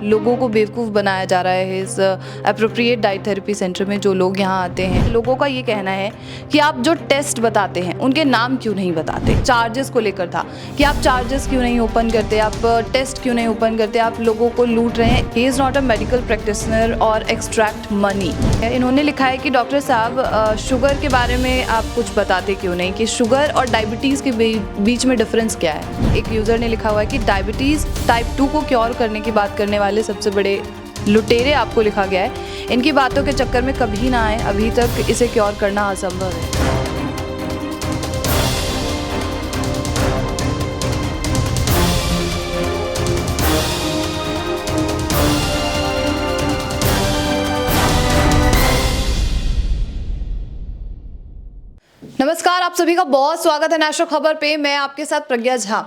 लोगों को बेवकूफ़ बनाया जा रहा है इस एप्रोप्रिएट डाइट थेरेपी सेंटर में। जो लोग यहाँ आते हैं, लोगों का ये कहना है कि आप जो टेस्ट बताते हैं उनके नाम क्यों नहीं बताते। चार्जेस को लेकर था कि आप चार्जेस क्यों नहीं ओपन करते, आप टेस्ट क्यों नहीं ओपन करते, आप लोगों को लूट रहे हैं। ही is not a medical practitioner और एक्सट्रैक्ट मनी। इन्होंने लिखा है कि डॉक्टर साहब शुगर के बारे में आप कुछ बताते क्यों नहीं, कि शुगर और डायबिटीज़ के बीच में डिफरेंस क्या है। एक यूज़र ने लिखा हुआ है कि डायबिटीज़ टाइप 2 को क्योर करने की बात करने वाले सबसे बड़े लुटेरे आपको लिखा गया है। इनकी बातों के चक्कर में कभी ना आए, अभी तक इसे क्योर करना असंभव है। नमस्कार, आप सभी का बहुत स्वागत है नेशनल खबर पे। मैं आपके साथ प्रज्ञा झा।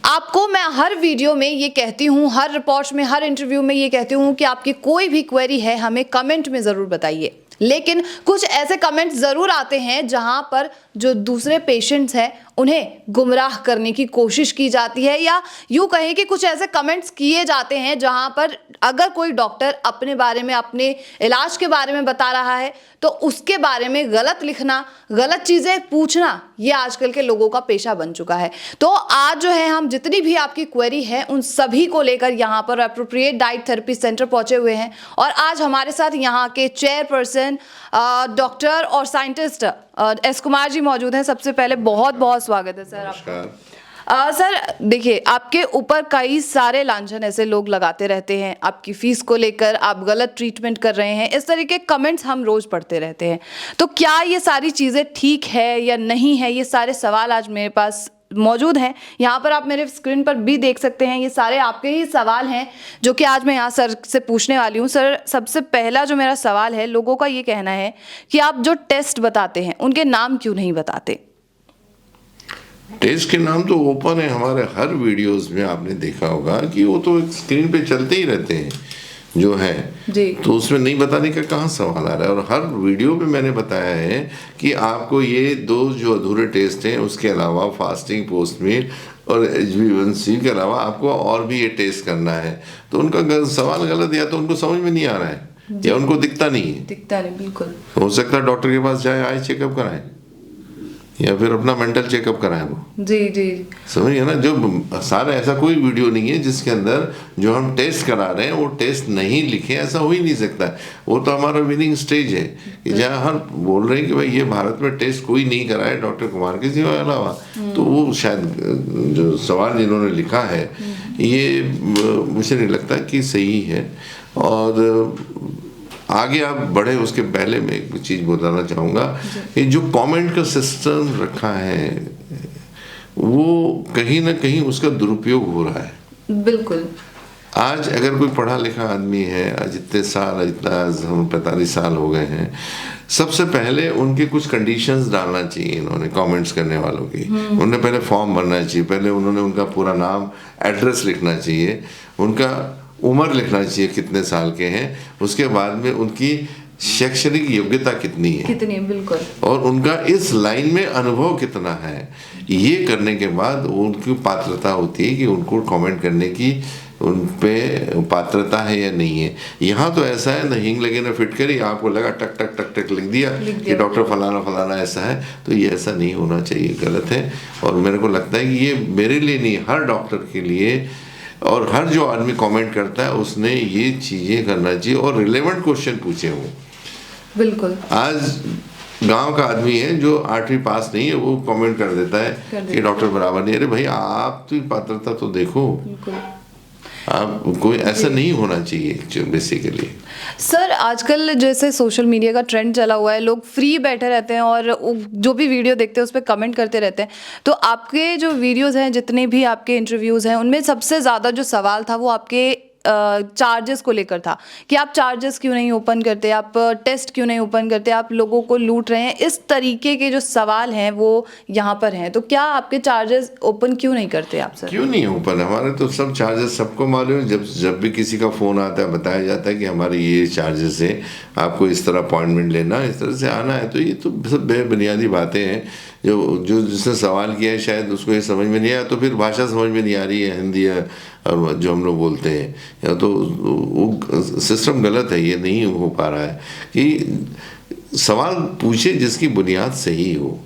आपको मैं हर वीडियो में ये कहती हूँ, हर रिपोर्ट में, हर इंटरव्यू में ये कहती हूँ कि आपकी कोई भी क्वेरी है हमें कमेंट में ज़रूर बताइए। लेकिन कुछ ऐसे कमेंट्स ज़रूर आते हैं जहाँ पर जो दूसरे पेशेंट्स हैं उन्हें गुमराह करने की कोशिश की जाती है, या यूँ कहें कि कुछ ऐसे कमेंट्स किए जाते हैं जहाँ पर अगर कोई डॉक्टर अपने बारे में, अपने इलाज के बारे में बता रहा है तो उसके बारे में गलत लिखना, गलत चीज़ें पूछना, ये आजकल के लोगों का पेशा बन चुका है। तो आज जो है हम जितनी भी आपकी क्वेरी है उन सभी को लेकर यहाँ पर एप्रोप्रिएट डाइट थेरेपी सेंटर पहुँचे हुए हैं। और आज हमारे साथ यहाँ के चेयरपर्सन डॉक्टर और साइंटिस्ट एस कुमार जी मौजूद हैं। सबसे पहले बहुत बहुत स्वागत है सर आपका। सर देखिए, आपके ऊपर कई सारे लांछन ऐसे लोग लगाते रहते हैं, आपकी फीस को लेकर आप गलत ट्रीटमेंट कर रहे हैं, इस तरीके के कमेंट्स हम रोज पढ़ते रहते हैं। तो क्या ये सारी चीज़ें ठीक है या नहीं है, ये सारे सवाल आज मेरे पास मौजूद हैं। यहाँ पर आप मेरे स्क्रीन पर भी देख सकते हैं, ये सारे आपके ही सवाल हैं जो कि आज मैं यहाँ सर से पूछने वाली हूँ। सर, सबसे पहला जो मेरा सवाल है, लोगों का ये कहना है कि आप जो टेस्ट बताते हैं उनके नाम क्यों नहीं बताते। टेस्ट के नाम तो ओपन है हमारे हर वीडियोस में, आपने देखा होगा कि वो तो स्क्रीन पे चलते ही रहते हैं जो है जी। तो उसमें नहीं बताने का कहाँ सवाल आ रहा है। और हर वीडियो में मैंने बताया है कि आपको ये दो जो अधूरे टेस्ट हैं, उसके अलावा फास्टिंग, पोस्ट मील और HbA1c के अलावा आपको और भी ये टेस्ट करना है। तो उनका सवाल गलत, या तो उनको समझ में नहीं आ रहा है या उनको दिखता नहीं है। दिखता नहीं, बिल्कुल हो सकता है डॉक्टर के पास जाए, आई चेकअप कराए या फिर अपना मेंटल चेकअप कराएं वो। जी जी, समझिए ना। जो सारा ऐसा कोई वीडियो नहीं है जिसके अंदर जो हम टेस्ट करा रहे हैं वो टेस्ट नहीं लिखे, ऐसा हो ही नहीं सकता। वो तो हमारा विनिंग स्टेज है कि जहाँ हम बोल रहे हैं कि भाई ये भारत में टेस्ट कोई नहीं कराए डॉक्टर कुमार के सिवा अलावा। तो वो शायद जो सवाल जिन्होंने लिखा है ये मुझे नहीं लगता कि सही है। और आगे आप बढ़े उसके पहले मैं एक चीज़ बताना चाहूँगा, ये जो कमेंट का सिस्टम रखा है वो कहीं ना कहीं उसका दुरुपयोग हो रहा है। बिल्कुल। आज अगर कोई पढ़ा लिखा आदमी है, आज इतने साल, इतना हम 45 साल हो गए हैं, सबसे पहले उनके कुछ कंडीशंस डालना चाहिए इन्होंने कमेंट्स करने वालों की। उन्हें पहले फॉर्म भरना चाहिए, पहले उन्होंने उनका पूरा नाम, एड्रेस लिखना चाहिए, उनका उम्र लिखना चाहिए कितने साल के हैं, उसके बाद में उनकी शैक्षणिक योग्यता कितनी है, बिल्कुल, और उनका इस लाइन में अनुभव कितना है। ये करने के बाद उनकी पात्रता होती है कि उनको कमेंट करने की उन पे पात्रता है या नहीं है। यहाँ तो ऐसा है, न हिंग लगे न फिटकरी, आपको लगा टक टक टक टक लिख दिया कि डॉक्टर फलाना फलाना ऐसा है। तो ये ऐसा नहीं होना चाहिए, गलत है। और मेरे को लगता है कि ये मेरे लिए नहीं, हर डॉक्टर के लिए और हर जो आदमी कमेंट करता है उसने ये चीज़ें करना चाहिए और रिलेवेंट क्वेश्चन पूछे हो। बिल्कुल। आज गांव का आदमी है जो 8वीं पास नहीं है, वो कमेंट कर देता है कि डॉक्टर बराबर नहीं। अरे भाई, आप तो पात्रता तो देखो। आप कोई ऐसा नहीं होना चाहिए बेसिकली। सर, आजकल जैसे सोशल मीडिया का ट्रेंड चला हुआ है, लोग फ्री बैठे रहते हैं और जो भी वीडियो देखते हैं उस पर कमेंट करते रहते हैं। तो आपके जो वीडियोस हैं, जितने भी आपके इंटरव्यूज़ हैं, उनमें सबसे ज़्यादा जो सवाल था वो आपके चार्जेस को लेकर था कि आप चार्जेस क्यों नहीं ओपन करते, आप टेस्ट क्यों नहीं ओपन करते, आप लोगों को लूट रहे हैं। इस तरीके के जो सवाल हैं वो यहाँ पर हैं। तो क्या आपके चार्जेस ओपन क्यों नहीं करते आप सर? क्यों नहीं ओपन? हमारे तो सब चार्जेस सबको मालूम है। जब भी किसी का फ़ोन आता है बताया जाता है कि हमारे ये चार्जेस है, आपको इस तरह अपॉइंटमेंट लेना, इस तरह से आना है। तो ये तो सब बेबुनियादी बातें हैं। जो जिसने सवाल किया है शायद उसको ये समझ में नहीं आया, तो फिर भाषा समझ में नहीं आ रही है, हिंदी और जो हम लोग बोलते हैं, या तो वो सिस्टम गलत है, ये नहीं हो पा रहा है कि सवाल पूछे जिसकी बुनियाद सही हो।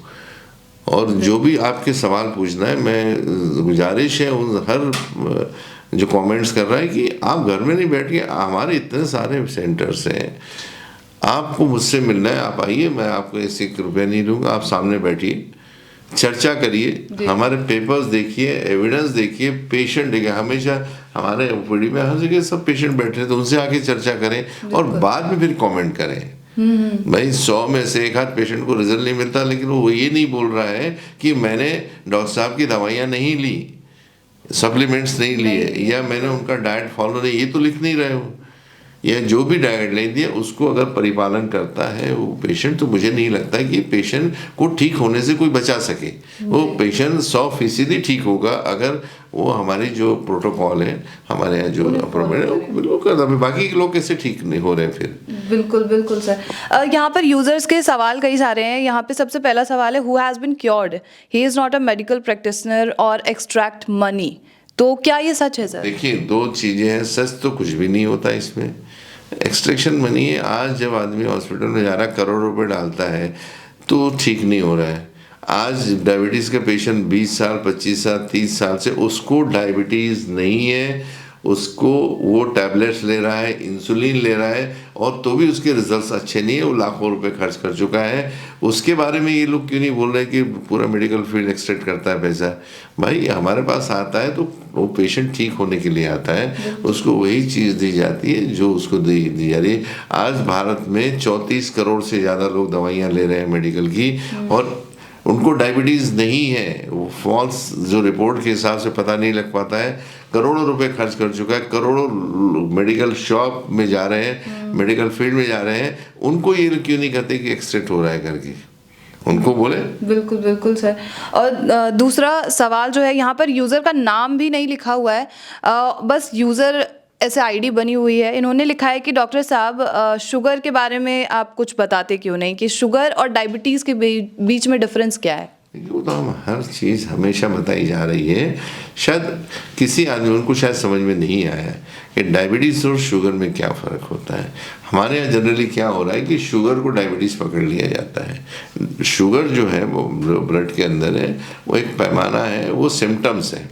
और जो भी आपके सवाल पूछना है, मैं गुजारिश है उन हर जो कमेंट्स कर रहा है कि आप घर में नहीं बैठ के, हमारे इतने सारे सेंटर्स हैं, आपको मुझसे मिलना है, आप आइए, मैं आपको ऐसे रुपया नहीं लूँगा, आप सामने बैठिए, चर्चा करिए, हमारे पेपर्स देखिए, एविडेंस देखिए, पेशेंट देखिए। हमेशा हमारे ओपीडी में हर जगह सब पेशेंट बैठे हैं, तो उनसे आके चर्चा करें और बाद में फिर कमेंट करें। भाई 100 में से एक आध पेशेंट को रिजल्ट नहीं मिलता, लेकिन वो ये नहीं बोल रहा है कि मैंने डॉक्टर साहब की दवाइयाँ नहीं ली, सप्लीमेंट्स नहीं लिए, या मैंने उनका डाइट फॉलो नहीं, ये तो लिख नहीं रहे हो। या जो भी गाइडलाइन दिया उसको अगर परिपालन करता है वो पेशेंट, तो मुझे नहीं लगता है कि पेशेंट को ठीक होने से कोई बचा सके। वो पेशेंट 100% ठीक होगा अगर वो हमारी जो प्रोटोकॉल है, हमारे यहाँ जो अप्रोमेंट है बिल्कुल करता है। बाकी लोग कैसे ठीक नहीं हो रहे फिर? बिल्कुल बिल्कुल सर। यहाँ पर यूजर्स के सवाल कई सारे हैं। यहाँ पे सबसे पहला सवाल है, who has been cured, he is not a medical practitioner और एक्सट्रैक्ट मनी। तो क्या ये सच है सर? देखिए, दो चीज़ें हैं, सच तो कुछ भी नहीं होता इसमें। एक्सट्रैक्शन मनी है, आज जब आदमी हॉस्पिटल में जा रहा है, करोड़ रुपए डालता है तो ठीक नहीं हो रहा है। आज डायबिटीज़ का पेशेंट 20 साल 25 साल 30 साल से, उसको डायबिटीज़ नहीं है, उसको वो टैबलेट्स ले रहा है, इंसुलिन ले रहा है, और तो भी उसके रिजल्ट्स अच्छे नहीं है, वो लाखों रुपए खर्च कर चुका है। उसके बारे में ये लोग क्यों नहीं बोल रहे कि पूरा मेडिकल फील्ड एक्सट्रैक्ट करता है पैसा? भाई हमारे पास आता है तो वो पेशेंट ठीक होने के लिए आता है, उसको वही चीज़ दी जाती है जो उसको दी जा रही है। आज भारत में 34 करोड़ से ज़्यादा लोग दवाइयाँ ले रहे हैं मेडिकल की, और उनको डायबिटीज़ नहीं है। वो फॉल्स जो रिपोर्ट के हिसाब से पता नहीं लग पाता है, करोड़ों रुपए खर्च कर चुका है, करोड़ों मेडिकल शॉप में जा रहे हैं, मेडिकल फील्ड में जा रहे हैं, उनको ये क्यों नहीं कहते कि एक्सट्रैक्ट हो रहा है करके? उनको बोले। बिल्कुल बिल्कुल सर। और दूसरा सवाल जो है, यहाँ पर यूज़र का नाम भी नहीं लिखा हुआ है, बस यूज़र ऐसे आईडी बनी हुई है। इन्होंने लिखा है कि डॉक्टर साहब शुगर के बारे में आप कुछ बताते क्यों नहीं, कि शुगर और डायबिटीज़ के बीच में डिफरेंस क्या है? वो तो हम हर चीज़ हमेशा बताई जा रही है, शायद किसी आदमी उनको शायद समझ में नहीं आया कि डायबिटीज़ और शुगर में क्या फ़र्क होता है। हमारे यहाँ जनरली क्या हो रहा है कि शुगर को डायबिटीज़ पकड़ लिया जाता है। शुगर जो है वो ब्लड के अंदर है, वो एक पैमाना है, वो सिम्टम्स है।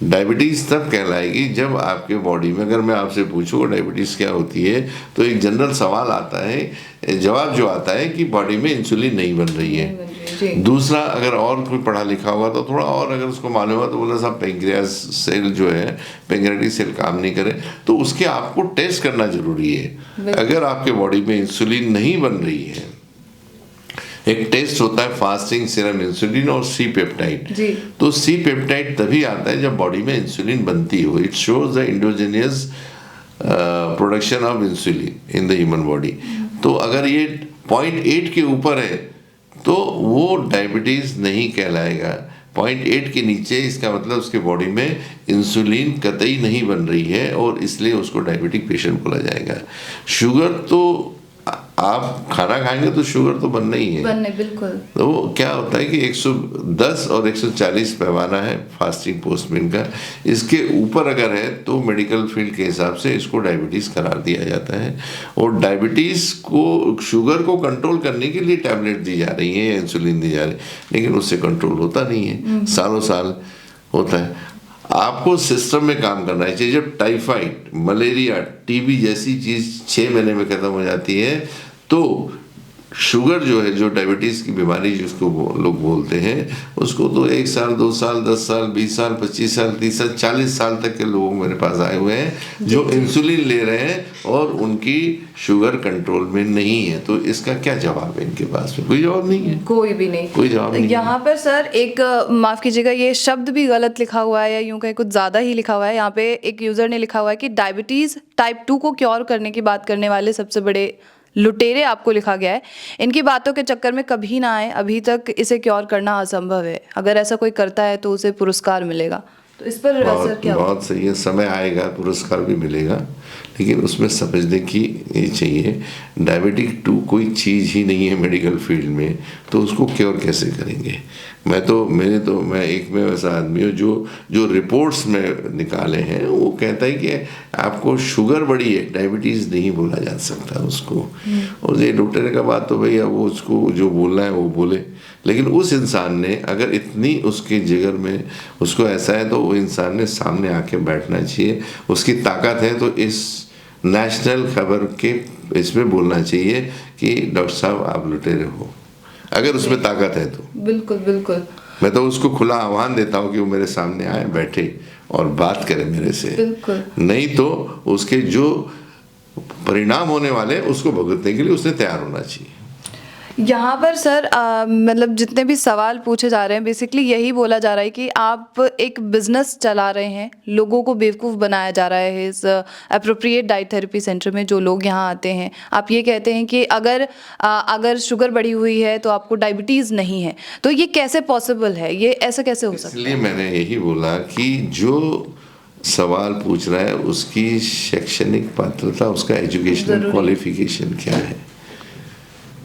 डायबिटीज़ तब कहलाएगी जब आपके बॉडी में, अगर मैं आपसे पूछूँ डायबिटीज़ क्या होती है, तो एक जनरल सवाल आता है, जवाब जो आता है कि बॉडी में इंसुलिन नहीं बन रही है। दूसरा, अगर और कोई पढ़ा लिखा होगा तो थोड़ा और अगर उसको मालूम होगा तो बोला साहब पेंक्रियास सेल जो है, पेंक्रियाटिक सेल काम नहीं करे, तो उसके आपको टेस्ट करना जरूरी है। अगर आपके बॉडी में इंसुलिन नहीं बन रही है, एक टेस्ट होता है फास्टिंग सीरम इंसुलिन और सी पेप्टाइड। तो सी पेप्टाइड तभी आता है जब बॉडी में इंसुलिन बनती हो। It shows the endogenous production of insulin in the human body. तो अगर ये 0.8 के ऊपर है तो वो डायबिटीज नहीं कहलाएगा। 0.8 के नीचे इसका मतलब उसके बॉडी में इंसुलिन कतई नहीं बन रही है, और इसलिए उसको डायबिटिक पेशेंट बोला जाएगा। शुगर तो आप खाना खाएंगे तो शुगर तो बनना ही है, बनने बिल्कुल। तो वो क्या होता है कि 110 और 140 पैमाना है फास्टिंग पोस्टमिन का। इसके ऊपर अगर है तो मेडिकल फील्ड के हिसाब से इसको डायबिटीज़ करार दिया जाता है, और डायबिटीज़ को, शुगर को कंट्रोल करने के लिए टैबलेट दी जा रही है, इंसुलिन दी जा रही है, लेकिन उससे कंट्रोल होता नहीं है, सालों साल होता है। आपको सिस्टम में काम करना चाहिए। जब टाइफाइड, मलेरिया, टीबी जैसी चीज़ 6 महीने में ख़त्म हो जाती है, तो शुगर जो है, जो डायबिटीज़ की बीमारी जिसको लोग बोलते हैं, उसको तो 1 साल 2 साल 10 साल 20 साल 25 साल 30 साल 40 साल तक के लोग मेरे पास आए हुए हैं जो इंसुलिन ले रहे हैं और उनकी शुगर कंट्रोल में नहीं है। तो इसका क्या जवाब है इनके पास में? कोई जवाब नहीं है, कोई भी नहीं, कोई जवाब नहीं। यहाँ पर सर एक माफ़ कीजिएगा, ये शब्द भी गलत लिखा हुआ है, या यूँ कहीं कुछ ज़्यादा ही लिखा हुआ है। यहाँ पे एक यूज़र ने लिखा हुआ है कि डायबिटीज़ टाइप 2 को क्योर करने की बात करने वाले सबसे बड़े लुटेरे आपको लिखा गया है। इनकी बातों के चक्कर में कभी ना आए, अभी तक इसे क्योर करना असंभव है। अगर ऐसा कोई करता है तो उसे पुरस्कार मिलेगा। तो इस पर असर क्या होगा? बहुत सही है, समय आएगा, पुरस्कार भी मिलेगा, लेकिन उसमें समझने की ये चाहिए, डायबिटिक 2 कोई चीज़ ही नहीं है मेडिकल फील्ड में, तो उसको क्योर कैसे करेंगे? मैं एक में वैसा आदमी हूँ जो रिपोर्ट्स में निकाले हैं, वो कहता है कि आपको शुगर बढ़ी है, डायबिटीज़ नहीं बोला जा सकता उसको। और ये डॉक्टर का बात तो भैया वो उसको जो बोलना है वो बोले, लेकिन उस इंसान ने अगर इतनी उसके जिगर में उसको ऐसा है तो वो इंसान ने सामने आके बैठना चाहिए, उसकी ताकत है तो इस नेशनल खबर के इसमें बोलना चाहिए कि डॉक्टर साहब आप लुटेरे हो, अगर उसमें ताकत है तो। बिल्कुल बिल्कुल। मैं तो उसको खुला आह्वान देता हूँ कि वो मेरे सामने आए, बैठे और बात करे मेरे से। बिल्कुल। नहीं तो उसके जो परिणाम होने वाले उसको भुगतने के लिए उसने तैयार होना चाहिए। यहाँ पर सर मतलब जितने भी सवाल पूछे जा रहे हैं बेसिकली यही बोला जा रहा है कि आप एक बिजनेस चला रहे हैं, लोगों को बेवकूफ़ बनाया जा रहा है इस एप्रोप्रिएट डाइट थेरेपी सेंटर में जो लोग यहाँ आते हैं। आप ये कहते हैं कि अगर शुगर बढ़ी हुई है तो आपको डायबिटीज़ नहीं है, तो ये कैसे पॉसिबल है? ये ऐसा कैसे हो सकता है? इसलिए मैंने यही बोला कि जो सवाल पूछ रहा है उसकी शैक्षणिक पात्रता, उसका एजुकेशनल क्वालिफिकेशन क्या है,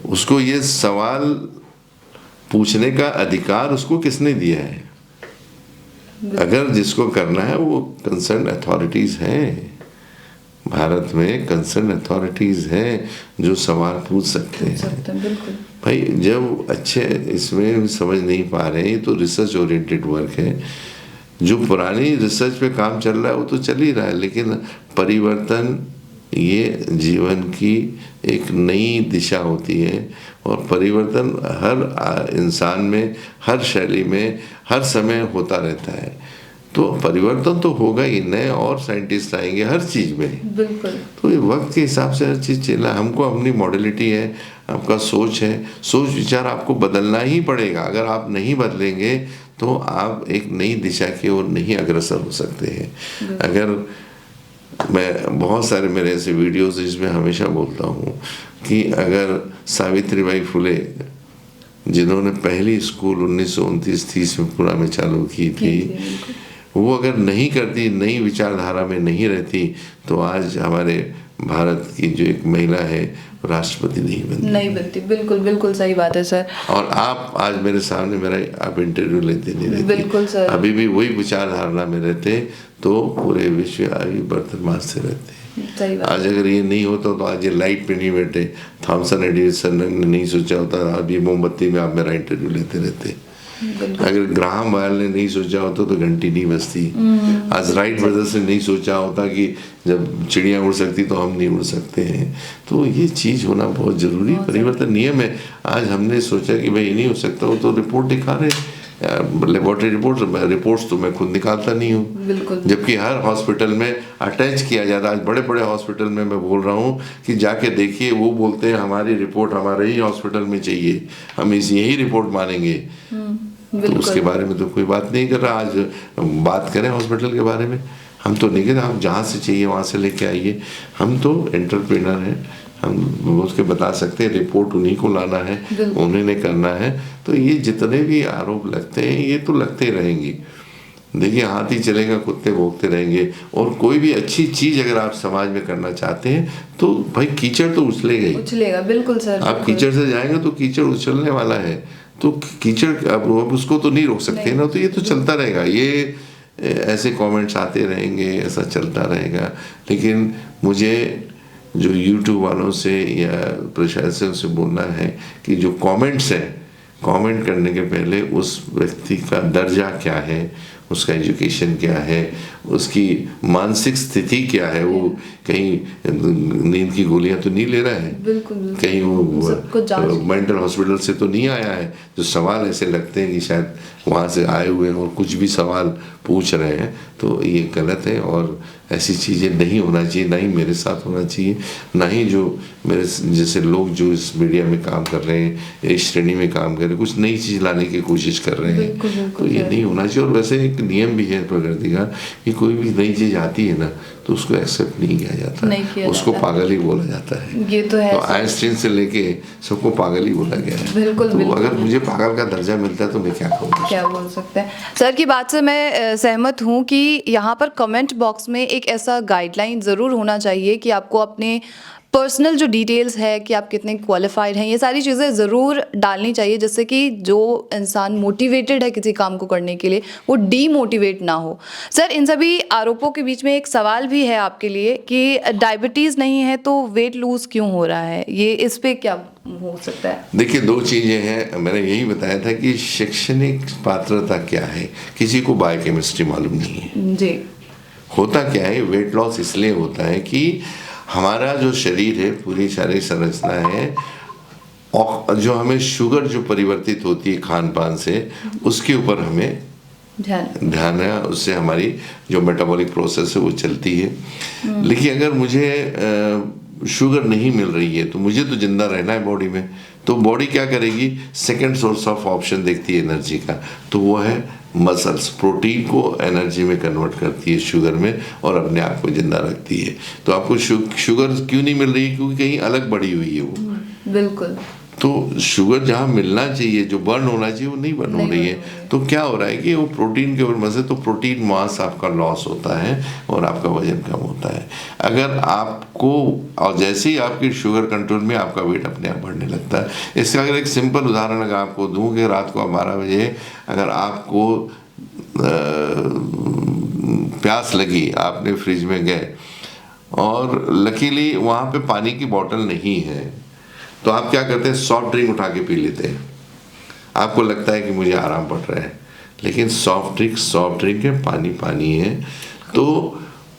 उसको ये सवाल पूछने का अधिकार उसको किसने दिया है? अगर जिसको करना है वो कंसर्न अथॉरिटीज हैं, भारत में कंसर्न अथॉरिटीज हैं जो सवाल पूछ सकते हैं। बिल्कुल भाई जब अच्छे इसमें समझ नहीं पा रहे हैं, ये तो रिसर्च ओरिएंटेड वर्क है, जो पुरानी रिसर्च पे काम चल रहा है वो तो चल ही रहा है, लेकिन परिवर्तन ये जीवन की एक नई दिशा होती है और परिवर्तन हर इंसान में, हर शैली में, हर समय होता रहता है, तो परिवर्तन तो होगा ही, नए और साइंटिस्ट आएंगे हर चीज़ में। बिल्कुल। तो ये वक्त के हिसाब से हर चीज़ चलना, हमको अपनी मॉडलिटी है, आपका सोच है, सोच विचार आपको बदलना ही पड़ेगा। अगर आप नहीं बदलेंगे तो आप एक नई दिशा की ओर नहीं अग्रसर हो सकते हैं। अगर मैं बहुत सारे मेरे ऐसे वीडियोस जिसमें हमेशा बोलता हूँ कि अगर सावित्रीबाई फुले जिन्होंने पहली स्कूल 1929-30 में पुणे में चालू की थी, वो अगर नहीं करती, नई विचारधारा में नहीं रहती, तो आज हमारे भारत की जो एक महिला है राष्ट्रपति नहीं बनती। बिल्कुल बिल्कुल सही बात है सर। और आप आज मेरे सामने आप इंटरव्यू लेते नहीं रहते। बिल्कुल सर। अभी भी वही विचारधारा में रहते तो पूरे विश्व आयु बर्तमान से रहते। सही बात। आज अगर ये नहीं होता तो आज ये लाइट पे नहीं बैठे, थॉमसन एडिसन ने नहीं सोचा होता आज ये मोमबत्ती में आप मेरा इंटरव्यू लेते रहते। अगर ग्राहम बेल ने नहीं सोचा होता तो घंटी नहीं बजती। आज राइट ब्रदर्स ने नहीं सोचा होता कि जब चिड़िया उड़ सकती तो हम नहीं उड़ सकते हैं। तो ये चीज़ होना बहुत जरूरी, परिवर्तन नियम है। आज हमने सोचा कि भाई नहीं हो सकता, वो तो रिपोर्ट दिखा रहे, लेबोरेटरी रिपोर्ट्स तो मैं खुद निकालता नहीं हूँ, जबकि हर हॉस्पिटल में अटैच किया जाता है। आज बड़े बड़े हॉस्पिटल में मैं बोल रहा हूँ कि जाके देखिए, वो बोलते हैं हमारी रिपोर्ट हमारे ही हॉस्पिटल में चाहिए, हम यही रिपोर्ट मानेंगे। तो उसके बारे में तो कोई बात नहीं कर रहा। आज बात करें हॉस्पिटल के बारे में, हम तो नहीं कहते आप जहाँ से चाहिए वहाँ से लेके आइए। हम तो एंटरप्रेन्योर हैं, हम उसके बता सकते हैं, रिपोर्ट उन्हीं को लाना है, उन्हें करना है। तो ये जितने भी आरोप लगते हैं ये तो लगते ही रहेंगे। देखिए हाथी चलेगा कुत्ते भौंकते रहेंगे। और कोई भी अच्छी चीज अगर आप समाज में करना चाहते हैं तो भाई कीचड़ तो उछलेगा ही, उछलेगा। बिल्कुल सर। आप कीचड़ से जाएंगे तो कीचड़ उछलने वाला है, तो कीचड़ अब उसको तो नहीं रोक सकते ना, तो ये तो चलता रहेगा। ये ऐसे कमेंट्स आते रहेंगे, ऐसा चलता रहेगा। लेकिन मुझे जो YouTube वालों से या प्रशासन से बोलना है कि जो कमेंट्स हैं, कमेंट करने के पहले उस व्यक्ति का दर्जा क्या है, उसका एजुकेशन क्या है, उसकी मानसिक स्थिति क्या है, वो कहीं नींद की गोलियां तो नहीं ले रहा है, बिल्कुल, कहीं वो मेंटल हॉस्पिटल से तो नहीं आया है। जो सवाल ऐसे लगते हैं कि शायद वहाँ से आए हुए हैं और कुछ भी सवाल पूछ रहे हैं, तो ये गलत है और ऐसी चीज़ें नहीं होना चाहिए, ना ही मेरे साथ होना चाहिए, ना ही जो मेरे जैसे लोग जो इस मीडिया में काम कर रहे हैं, इस श्रेणी में काम कर रहे हैं, कुछ नई चीज़ लाने की कोशिश कर रहे हैं। तो ये नहीं होना चाहिए। और वैसे एक एक नियम भी है प्रकृति का कि कोई भी नई चीज आती है ना तो उसको एक्सेप्ट नहीं किया जाता, उसको पागल ही बोला जाता है। ये तो है। तो आइंस्टीन से लेके सबको पागल ही बोला गया है। बिल्कुल, तो बिल्कुल। अगर मुझे पागल का दर्जा मिलता है तो मैं क्या कहूँगा? क्या बोल सकते हैं सर की बात से मैं सहमत हूँ कि यहाँ पर कमेंट बॉक्स में एक ऐसा गाइडलाइन ज़रूर होना चाहिए कि आपको अपने पर्सनल जो डिटेल्स है कि आप कितने क्वालिफाइड हैं, ये सारी चीज़ें ज़रूर डालनी चाहिए, जिससे कि जो इंसान मोटिवेटेड है किसी काम को करने के लिए वो डीमोटिवेट ना हो। सर, इन सभी आरोपों के बीच में एक सवाल भी है आपके लिए कि डायबिटीज़ नहीं है तो वेट लूज़ क्यों हो रहा है, ये इस पे क्या हो सकता है? देखिए, दो चीज़ें हैं। मैंने यही बताया था कि शैक्षणिक पात्रता क्या है, किसी को बायोकेमिस्ट्री मालूम नहीं है जी। होता क्या है, वेट लॉस इसलिए होता है कि हमारा जो शरीर है, पूरी शारीरिक संरचना है, और जो हमें शुगर जो परिवर्तित होती है खान पान से, उसके ऊपर हमें ध्यान है, उससे हमारी जो मेटाबॉलिक प्रोसेस है वो चलती है। लेकिन अगर मुझे शुगर नहीं मिल रही है तो मुझे तो जिंदा रहना है बॉडी में, तो बॉडी क्या करेगी, सेकंड सोर्स ऑफ ऑप्शन देखती है एनर्जी का, तो वो है मसल्स। प्रोटीन को एनर्जी में कन्वर्ट करती है शुगर में और अपने आप को जिंदा रखती है। तो आपको शुगर क्यों नहीं मिल रही है? क्योंकि कहीं अलग बढ़ी हुई है वो। बिल्कुल। तो शुगर जहाँ मिलना चाहिए, जो बर्न होना चाहिए, वो नहीं बर्न हो रही है। तो क्या हो रहा है कि वो प्रोटीन के ऊपर मजे, तो प्रोटीन मास आपका लॉस होता है और आपका वजन कम होता है। अगर आपको, और जैसे ही आपकी शुगर कंट्रोल में, आपका वेट अपने आप बढ़ने लगता है। इसका अगर एक सिंपल उदाहरण अगर आपको दूं कि रात को 12 बजे अगर आपको प्यास लगी, आपने फ्रिज में गए और लकीली वहाँ पे पानी की बोतल नहीं है, तो आप क्या करते हैं, सॉफ्ट ड्रिंक उठा के पी लेते हैं। आपको लगता है कि मुझे आराम पड़ रहा है, लेकिन सॉफ्ट ड्रिंक है, पानी है। तो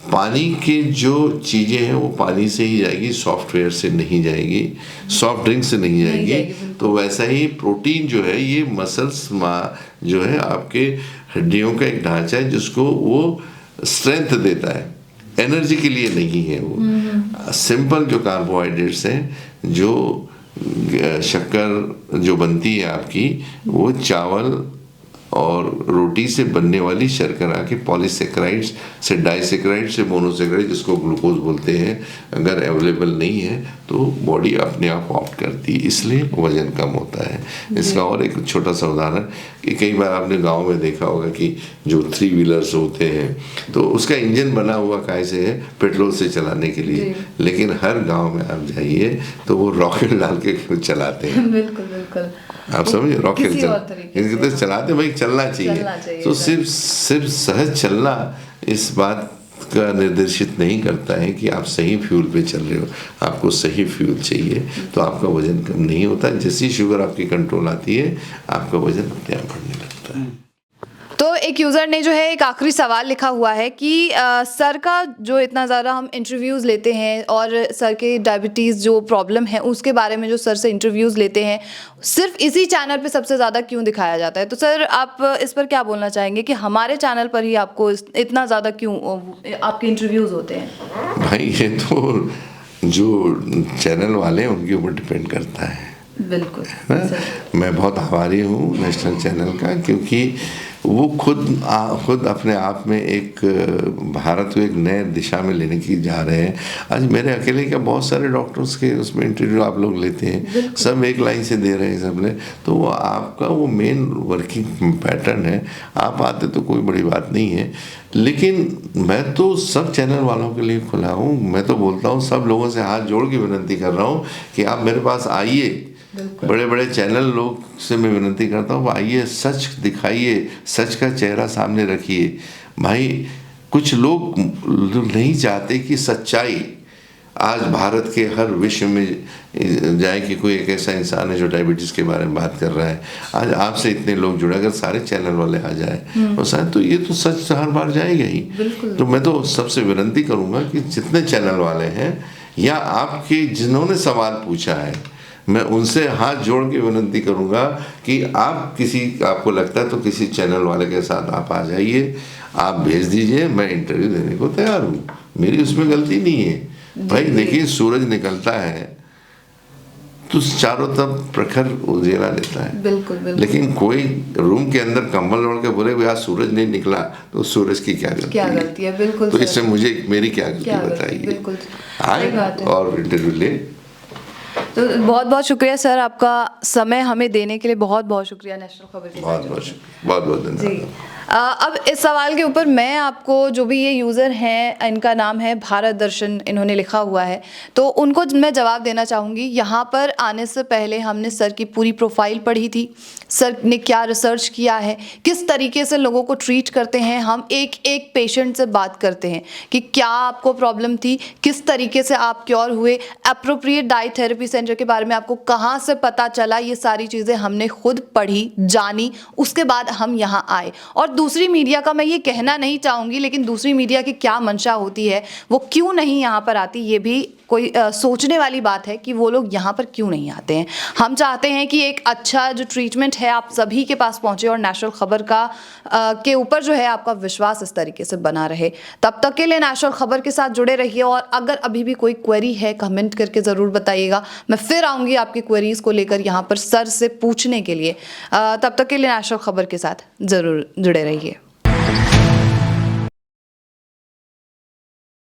पानी के जो चीज़ें हैं वो पानी से ही जाएगी, सॉफ्टवेयर से नहीं जाएगी, सॉफ्ट ड्रिंक से नहीं जाएगी। तो वैसा ही प्रोटीन जो है, ये मसल्स जो है आपके हड्डियों का एक ढांचा है जिसको वो स्ट्रेंथ देता है, एनर्जी के लिए नहीं है वो। सिंपल जो कार्बोहाइड्रेट्स हैं, जो शक्कर जो बनती है आपकी, वो चावल और रोटी से बनने वाली शर्करा के पॉलीसेक्राइड्स से डाइसेक्राइड्स से मोनोसेक्राइड, जिसको ग्लूकोज बोलते हैं, अगर अवेलेबल नहीं है तो बॉडी अपने आप ऑप्ट करती है, इसलिए वजन कम होता है। इसका और एक छोटा सा उदाहरण कि कई बार आपने गांव में देखा होगा कि जो 3 व्हीलर्स होते हैं तो उसका इंजन बना हुआ काहे से है, पेट्रोल से चलाने के लिए, लेकिन हर गांव में आप जाइए तो वो रॉकेट डाल के चलाते हैं। बिल्कुल बिल्कुल, आप समझे, रॉकेट चलाते, भाई चलना चाहिए। तो सिर्फ सहज चलना इस बात का निर्देशित नहीं करता है कि आप सही फ्यूल पे चल रहे हो। आपको सही फ्यूल चाहिए तो आपका वजन कम नहीं होता। जैसी शुगर आपकी कंट्रोल आती है, आपका वजन अपने आप बढ़ने लगता है। तो एक यूज़र ने जो है एक आखिरी सवाल लिखा हुआ है कि सर का जो इतना ज़्यादा हम इंटरव्यूज़ लेते हैं और सर के डायबिटीज़ जो प्रॉब्लम है उसके बारे में जो सर से इंटरव्यूज़ लेते हैं, सिर्फ इसी चैनल पे सबसे ज़्यादा क्यों दिखाया जाता है? तो सर आप इस पर क्या बोलना चाहेंगे कि हमारे चैनल पर ही आपको इतना ज़्यादा क्यों आपके इंटरव्यूज़ होते हैं? भाई ये तो जो चैनल वाले हैं उनके ऊपर डिपेंड करता है। बिल्कुल। मैं बहुत आभारी हूँ नेशनल चैनल का, क्योंकि वो खुद अपने आप में एक भारत को एक नए दिशा में लेने की जा रहे हैं। आज मेरे अकेले क्या, बहुत सारे डॉक्टर्स के उसमें इंटरव्यू आप लोग लेते हैं, सब एक लाइन से दे रहे हैं सबने, तो वो आपका वो मेन वर्किंग पैटर्न है। आप आते तो कोई बड़ी बात नहीं है, लेकिन मैं तो सब चैनल वालों के लिए खुला हूँ। मैं तो बोलता हूँ, सब लोगों से हाथ जोड़ के विनती कर रहा हूँ कि आप मेरे पास आइए। बड़े बड़े चैनल लोग से मैं विनती करता हूँ, आइए, सच दिखाइए, सच का चेहरा सामने रखिए। भाई कुछ लोग नहीं चाहते कि सच्चाई आज भारत के हर विश्व में जाए कि कोई एक ऐसा इंसान है जो डायबिटीज़ के बारे में बात कर रहा है। आज आपसे इतने लोग जुड़े, अगर सारे चैनल वाले आ जाए और शायद, तो ये तो सच हर बार जाएगा ही। तो मैं तो सबसे विनती करूँगा कि जितने चैनल वाले हैं या आपके जिन्होंने सवाल पूछा है, मैं उनसे हाथ जोड़ के विनती करूंगा कि आपको लगता है तो किसी चैनल वाले के साथ आप आ जाइए, आप भेज दीजिए, मैं इंटरव्यू देने को तैयार हूँ। मेरी उसमें गलती नहीं है। भाई देखिए, सूरज निकलता है तो चारों तरफ प्रखर उजियारा रहता है। बिल्कुल बिल्कुल। लेकिन कोई रूम के अंदर कंबल ओढ़ के बोले भाई आज सूरज नहीं निकला, तो सूरज की क्या गलती है? बिल्कुल तो सर। इससे मुझे मेरी क्या गलती बताइए। बिल्कुल आए और इंटरव्यू ले। तो बहुत बहुत शुक्रिया सर, आपका समय हमें देने के लिए बहुत बहुत शुक्रिया नेशनल खबर के साथ। बहुत बहुत धन्यवाद। अब इस सवाल के ऊपर मैं आपको, जो भी ये यूज़र हैं, इनका नाम है भारत दर्शन, इन्होंने लिखा हुआ है, तो उनको मैं जवाब देना चाहूँगी। यहाँ पर आने से पहले हमने सर की पूरी प्रोफाइल पढ़ी थी, सर ने क्या रिसर्च किया है, किस तरीके से लोगों को ट्रीट करते हैं, हम एक एक पेशेंट से बात करते हैं कि क्या आपको प्रॉब्लम थी, किस तरीके से आप क्योर हुए, एप्रोप्रिएट डाइट थेरेपी सेंटर के बारे में आपको कहाँ से पता चला, ये सारी चीज़ें हमने खुद पढ़ी, जानी, उसके बाद हम यहाँ आए। और दूसरी मीडिया का मैं ये कहना नहीं चाहूँगी, लेकिन दूसरी मीडिया की क्या मंशा होती है, वो क्यों नहीं यहाँ पर आती, ये भी कोई सोचने वाली बात है कि वो लोग यहाँ पर क्यों नहीं आते हैं। हम चाहते हैं कि एक अच्छा जो ट्रीटमेंट है आप सभी के पास पहुँचे और नेशनल खबर का के ऊपर जो है आपका विश्वास इस तरीके से बना रहे। तब तक के लिए नेशनल खबर के साथ जुड़े रहिए, और अगर अभी भी कोई क्वेरी है कमेंट करके ज़रूर बताइएगा। मैं फिर आऊँगी आपकी क्वेरीज़ को लेकर यहाँ पर सर से पूछने के लिए। तब तक के लिए नेशनल खबर के साथ ज़रूर जुड़े रहिए।